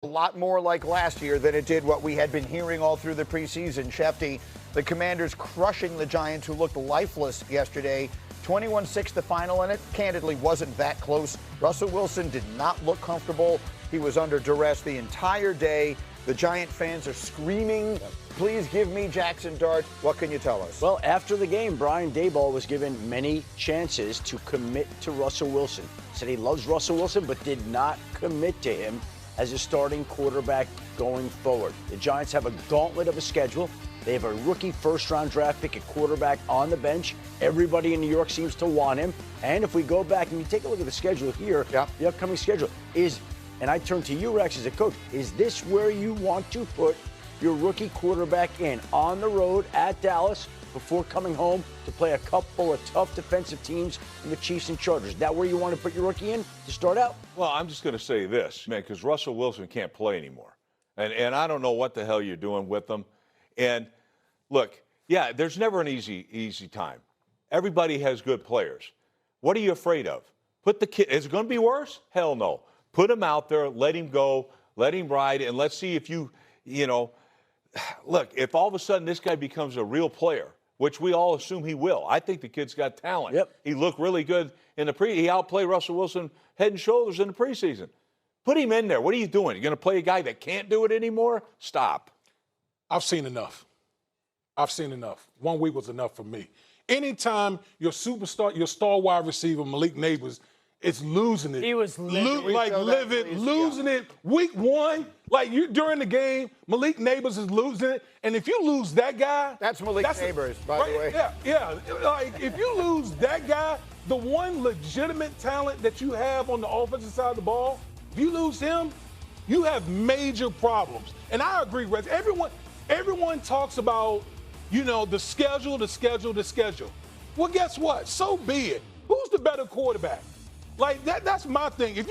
A lot more like last year than it did what we had been hearing all through the preseason. Shefty, the Commanders crushing the Giants, who looked lifeless yesterday. 21-6 the final, and it candidly wasn't that close. Russell Wilson did not look comfortable. He was under duress the entire day. The Giant fans are screaming, please give me Jaxson Dart. What can you tell us? Well, after the game, Brian Daboll was given many chances to commit to Russell Wilson. Said he loves Russell Wilson, but did not commit to him as a starting quarterback going forward. The Giants have a gauntlet of a schedule. They have a rookie first-round draft pick at quarterback on the bench. Everybody in New York seems to want him. And if we go back and you take a look at the schedule here, the upcoming schedule is, and I turn to you, Rex, as a coach, is this where you want to put your rookie quarterback in? On the road at Dallas before coming home to play a couple of tough defensive teams in the Chiefs and Chargers. Is that where you want to put your rookie in to start out? Well, I'm just going to say this, man, because Russell Wilson can't play anymore. And I don't know what the hell you're doing with them. And look, yeah, there's never an easy time. Everybody has good players. What are you afraid of? Put the kid, is it going to be worse? Hell no. Put him out there, let him go, let him ride, and let's see if you know, look, if all of a sudden this guy becomes a real player, which we all assume he will. I think the kid's got talent. Yep. He looked really good in the He outplayed Russell Wilson head and shoulders in the preseason. Put him in there. What are you doing? You're going to play a guy that can't do it anymore? Stop. I've seen enough. 1 week was enough for me. Anytime your superstar, your star wide receiver, Malik Neighbors, is losing it. He was losing it. Week one, like you during the game, Malik Neighbors is losing it. And if you lose that guy. That's Malik Neighbors, by the way. Yeah. Like if you lose that guy, the one legitimate talent that you have on the offensive side of the ball, if you lose him, you have major problems. And I agree, Reg. Everyone talks about, the schedule. Well, guess what? So be it. Who's the better quarterback? Like that's my thing. If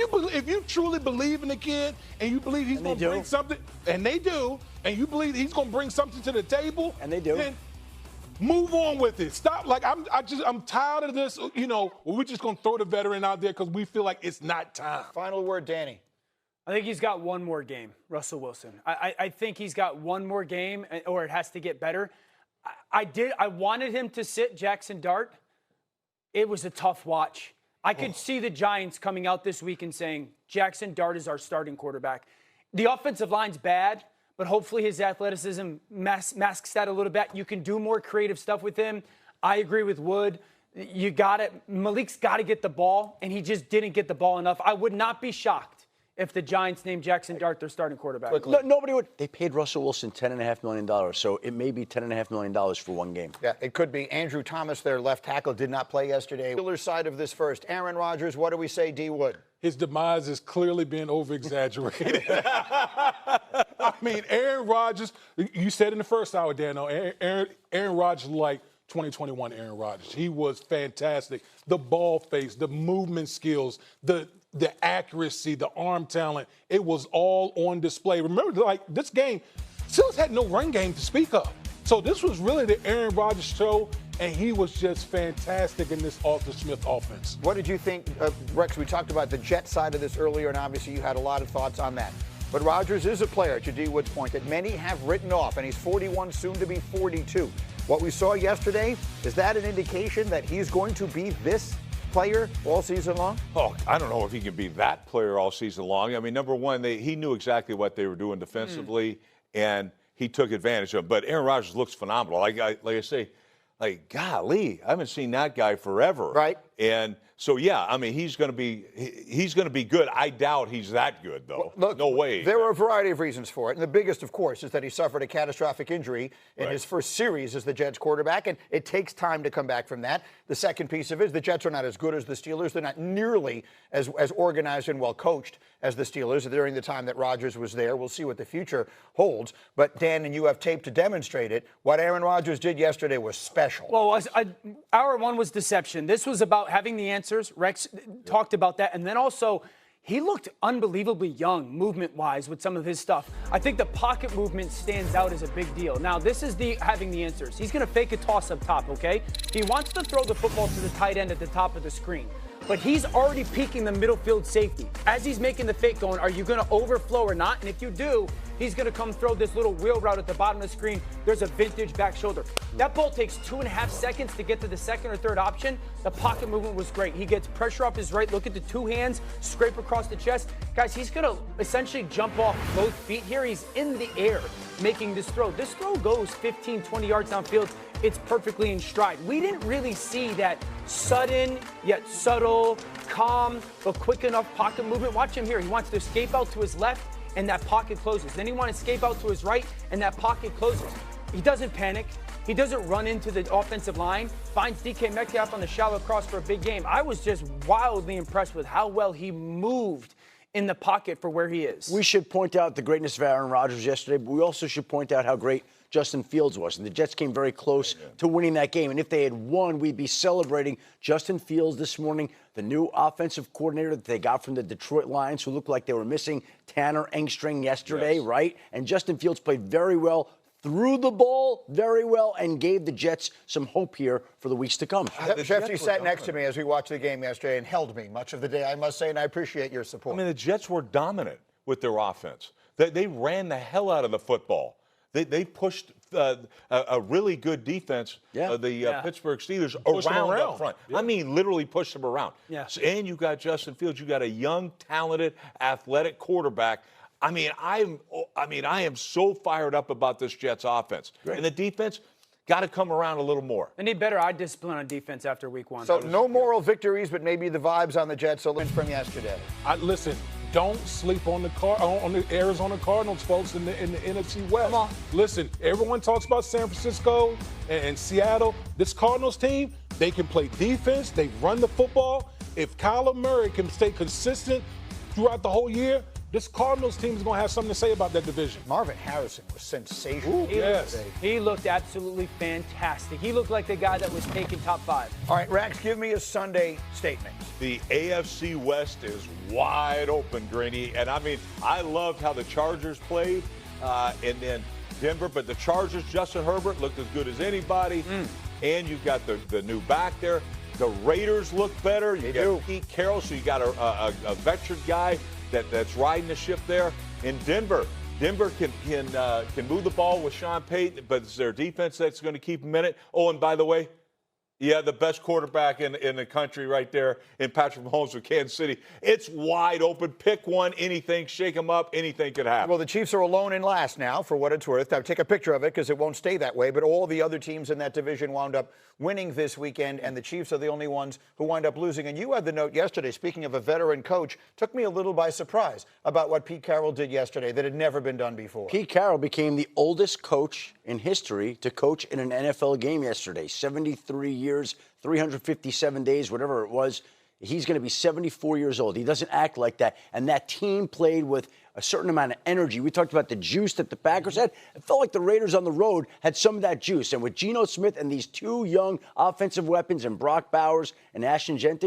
you truly believe in the kid and you believe he's going to bring something, and they do, and you believe he's going to bring something to the table, and they do, then move on with it. Stop. Like I'm tired of this. We're just going to throw the veteran out there because we feel like it's not time. Final word, Danny. I think he's got one more game, Russell Wilson. I think he's got one more game, or it has to get better. I wanted him to sit Jaxson Dart. It was a tough watch. I could see the Giants coming out this week and saying, Jaxson Dart is our starting quarterback. The offensive line's bad, but hopefully his athleticism masks that a little bit. You can do more creative stuff with him. I agree with Wood. Malik's got to get the ball, and he just didn't get the ball enough. I would not be shocked if the Giants named Jaxson Dart their starting quarterback. Nobody would. They paid Russell Wilson $10.5 million, so it may be $10.5 million for one game. Yeah, it could be. Andrew Thomas, their left tackle, did not play yesterday. Steelers side of this first. Aaron Rodgers, what do we say, D. Wood? His demise is clearly being over-exaggerated. I mean, Aaron Rodgers, you said in the first hour, Dano, Aaron Rodgers like 2021 Aaron Rodgers. He was fantastic. The ball face, the movement skills, the accuracy, the arm talent, it was all on display. Remember, like, this game, Steelers had no run game to speak of. So this was really the Aaron Rodgers show, and he was just fantastic in this Arthur Smith offense. What did you think, Rex? We talked about the Jet side of this earlier, and obviously you had a lot of thoughts on that. But Rodgers is a player, to D. Wood's point, that many have written off, and he's 41, soon to be 42. What we saw yesterday, is that an indication that he's going to be this player all season long? Oh, I don't know if he can be that player all season long. I mean, number one, he knew exactly what they were doing defensively, and he took advantage of it. But Aaron Rodgers looks phenomenal. Like I say, like, golly, I haven't seen that guy forever. Right. And so, yeah, I mean, he's going to be good. I doubt he's that good, though. Well, look, no way. There are a variety of reasons for it. And the biggest, of course, is that he suffered a catastrophic injury in his first series as the Jets quarterback, and it takes time to come back from that. The second piece of it is the Jets are not as good as the Steelers. They're not nearly as organized and well coached as the Steelers during the time that Rodgers was there. We'll see what the future holds. But, Dan, and you have tape to demonstrate it. What Aaron Rodgers did yesterday was special. Well, hour one was deception. This was about having the answers. Rex talked about that. And then also, he looked unbelievably young movement-wise with some of his stuff. I think the pocket movement stands out as a big deal. Now, this is having the answers. He's going to fake a toss up top, okay? He wants to throw the football to the tight end at the top of the screen. but he's already peaking the middle field safety. As he's making the fake going, are you going to overflow or not? And if you do, he's going to come throw this little wheel route at the bottom of the screen. There's a vintage back shoulder. That ball takes 2.5 seconds to get to the second or third option. The pocket movement was great. He gets pressure off his right. Look at the two hands, scrape across the chest. Guys, he's going to essentially jump off both feet here. He's in the air making this throw. This throw goes 15, 20 yards downfield. It's perfectly in stride. We didn't really see that sudden yet subtle, calm, but quick enough pocket movement. Watch him here. He wants to escape out to his left, and that pocket closes. Then he wants to escape out to his right, and that pocket closes. He doesn't panic. He doesn't run into the offensive line. Finds DK Metcalf on the shallow cross for a big game. I was just wildly impressed with how well he moved in the pocket for where he is. We should point out the greatness of Aaron Rodgers yesterday, but we also should point out how great Justin Fields was. And the Jets came very close to winning that game. And if they had won, we'd be celebrating Justin Fields this morning, the new offensive coordinator that they got from the Detroit Lions, who looked like they were missing Tanner Engstring yesterday, right? And Justin Fields played very well, threw the ball very well, and gave the Jets some hope here for the weeks to come. Shefty sat next to me as we watched the game yesterday and held me much of the day, I must say, and I appreciate your support. I mean, the Jets were dominant with their offense. They ran the hell out of the football. They pushed a really good defense, the Pittsburgh Steelers, around up front. I mean, literally pushed them around. And you got Justin Fields. You got a young, talented, athletic quarterback. I mean, I am so fired up about this Jets offense. And the defense got to come around a little more. They need better eye discipline on defense after week one. So no moral victories, but maybe the vibes on the Jets will from yesterday. Listen, don't sleep on the Arizona Cardinals, folks, in the NFC West. Come on. Listen, everyone talks about San Francisco and Seattle. This Cardinals team, they can play defense. They run the football. If Kyler Murray can stay consistent throughout the whole year, this Cardinals team is going to have something to say about that division. Marvin Harrison was sensational. He looked absolutely fantastic. He looked like the guy that was taking top 5. All right, Rax, give me a Sunday statement. The AFC West is wide open, Greeny. And, I mean, I loved how the Chargers played and then Denver. But the Chargers, Justin Herbert, looked as good as anybody. And you've got the new back there. The Raiders look better. You got Pete Carroll, so you got a veteran guy that's riding the ship there. In Denver can move the ball with Sean Payton, but it's their defense that's going to keep them in it. Oh, and by the way, the best quarterback in the country right there in Patrick Mahomes with Kansas City. It's wide open. Pick one, anything, shake them up, anything could happen. Well, the Chiefs are alone in last now, for what it's worth. Now, take a picture of it because it won't stay that way, but all the other teams in that division wound up winning this weekend, and the Chiefs are the only ones who wind up losing. And you had the note yesterday, speaking of a veteran coach, took me a little by surprise about what Pete Carroll did yesterday that had never been done before. Pete Carroll became the oldest coach in history to coach in an NFL game yesterday. 73 years, 357 days, whatever it was. He's going to be 74 years old. He doesn't act like that. And that team played with a certain amount of energy. We talked about the juice that the Packers had. It felt like the Raiders on the road had some of that juice. And with Geno Smith and these two young offensive weapons and Brock Bowers and Ashton Jenkins,